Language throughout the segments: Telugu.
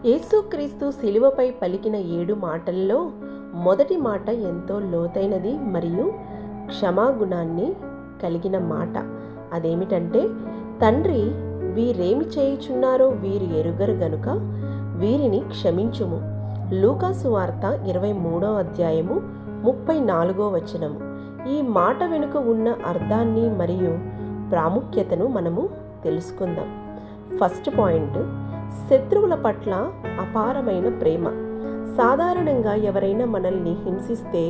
యేసుక్రీస్తు శిలువపై పలికిన 7 మాటల్లో మొదటి మాట ఎంతో లోతైనది మరియు క్షమాగుణాన్ని కలిగిన మాట. అదేమిటంటే, తండ్రి, వీరేమి చేయుచున్నారో వీరు ఎరుగరు గనుక వీరిని క్షమించుము. లూకాసు వార్త 23వ అధ్యాయము 34వ వచనము. ఈ మాట వెనుక ఉన్న అర్థాన్ని మరియు ప్రాముఖ్యతను మనము తెలుసుకుందాం. ఫస్ట్ పాయింట్, శత్రువుల పట్ల అపారమైన ప్రేమ. సాధారణంగా ఎవరైనా మనల్ని హింసిస్తే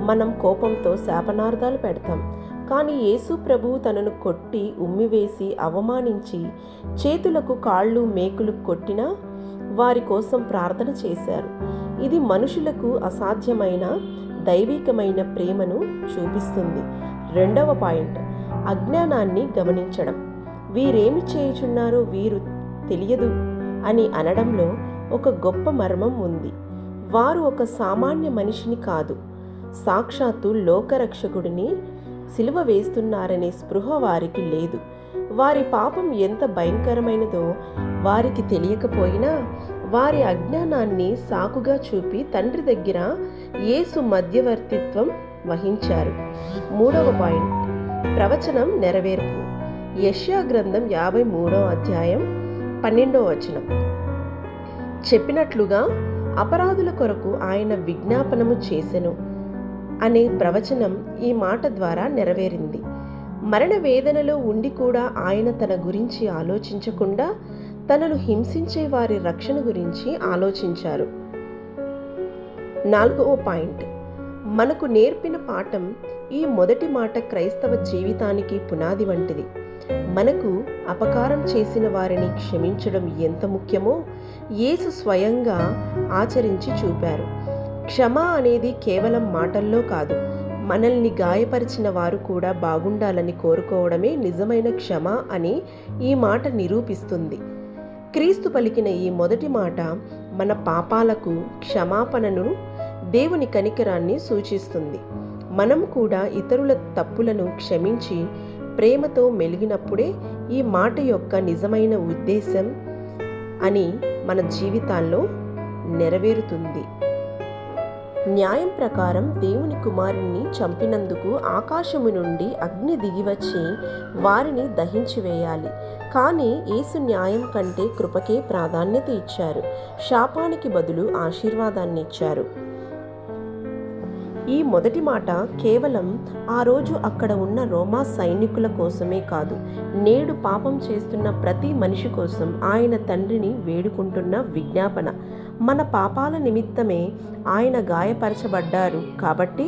మనం కోపంతో శాపనార్థాలు పెడతాం. కానీ యేసు ప్రభువు తనను కొట్టి, ఉమ్మివేసి, అవమానించి, చేతులకు కాళ్ళు మేకులు కొట్టినా వారి కోసం ప్రార్థన చేశారు. ఇది మనుషులకు అసాధ్యమైన దైవికమైన ప్రేమను చూపిస్తుంది. రెండవ పాయింట్, అజ్ఞానాన్ని గమనించడం. వీరేమి చేయుచున్నారో వీరు తెలియదు అని అనడంలో ఒక గొప్ప మర్మం ఉంది. వారు ఒక సామాన్య మనిషిని కాదు, సాక్షాత్తు లోకరక్షకుడిని సిలువ వేస్తున్నారనే స్పృహ వారికి లేదు. వారి పాపం ఎంత భయంకరమైనదో వారికి తెలియకపోయినా వారి అజ్ఞానాన్ని సాకుగా చూపి తండ్రి దగ్గర యేసు మధ్యవర్తిత్వం వహించారు. మూడవ పాయింట్, ప్రవచనం నెరవేర్పు. యెషయా గ్రంథం 53వ అధ్యాయం 12వ వచనం. చెప్పినట్లుగా అపరాధుల కొరకు ఆయన విజ్ఞాపనము చేసెను అనే ప్రవచనం ఈ మాట ద్వారా నెరవేరింది. మరణ వేదనలో ఉండి కూడా ఆయన తన గురించి ఆలోచించకుండా తనను హింసించే వారి రక్షణ గురించి ఆలోచించారు. 4వ పాయింట్, మనకు నేర్పిన పాఠం. ఈ మొదటి మాట క్రైస్తవ జీవితానికి పునాది వంటిది. మనకు అపకారం చేసిన వారిని క్షమించడం ఎంత ముఖ్యమో యేసు స్వయంగా ఆచరించి చూపారు. క్షమ అనేది కేవలం మాటల్లో కాదు, మనల్ని గాయపరిచిన వారు కూడా బాగుండాలని కోరుకోవడమే నిజమైన క్షమ అని ఈ మాట నిరూపిస్తుంది. క్రీస్తు పలికిన ఈ మొదటి మాట మన పాపాలకు క్షమాపణను, దేవుని కనికరాన్ని సూచిస్తుంది. మనం కూడా ఇతరుల తప్పులను క్షమించి ప్రేమతో మెలిగినప్పుడే ఈ మాట యొక్క నిజమైన ఉద్దేశం అని మన జీవితాల్లో నెరవేరుతుంది. న్యాయం ప్రకారం దేవుని కుమారుణ్ణి చంపినందుకు ఆకాశము నుండి అగ్ని దిగివచ్చి వారిని దహించివేయాలి. కానీ యేసు న్యాయం కంటే కృపకే ప్రాధాన్యత ఇచ్చారు. శాపానికి బదులు ఆశీర్వాదాన్ని ఇచ్చారు. ఈ మొదటి మాట కేవలం ఆ రోజు అక్కడ ఉన్న రోమా సైనికుల కోసమే కాదు, నేడు పాపం చేస్తున్న ప్రతి మనిషి కోసం ఆయన తండ్రిని వేడుకుంటున్న విజ్ఞాపన. మన పాపాల నిమిత్తమే ఆయన గాయపరచబడ్డారు కాబట్టి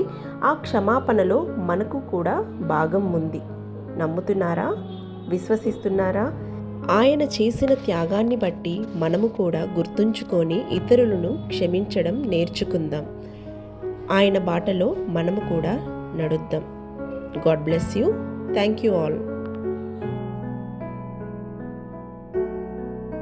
ఆ క్షమాపణలో మనకు కూడా భాగం ఉంది. నమ్ముతున్నారా? విశ్వసిస్తున్నారా? ఆయన చేసిన త్యాగాన్ని బట్టి మనము కూడా గుర్తుంచుకొని ఇతరులను క్షమించడం నేర్చుకుందాం. ఆయన బాటలో మనము కూడా నడుద్దాం. God bless you. Thank you all.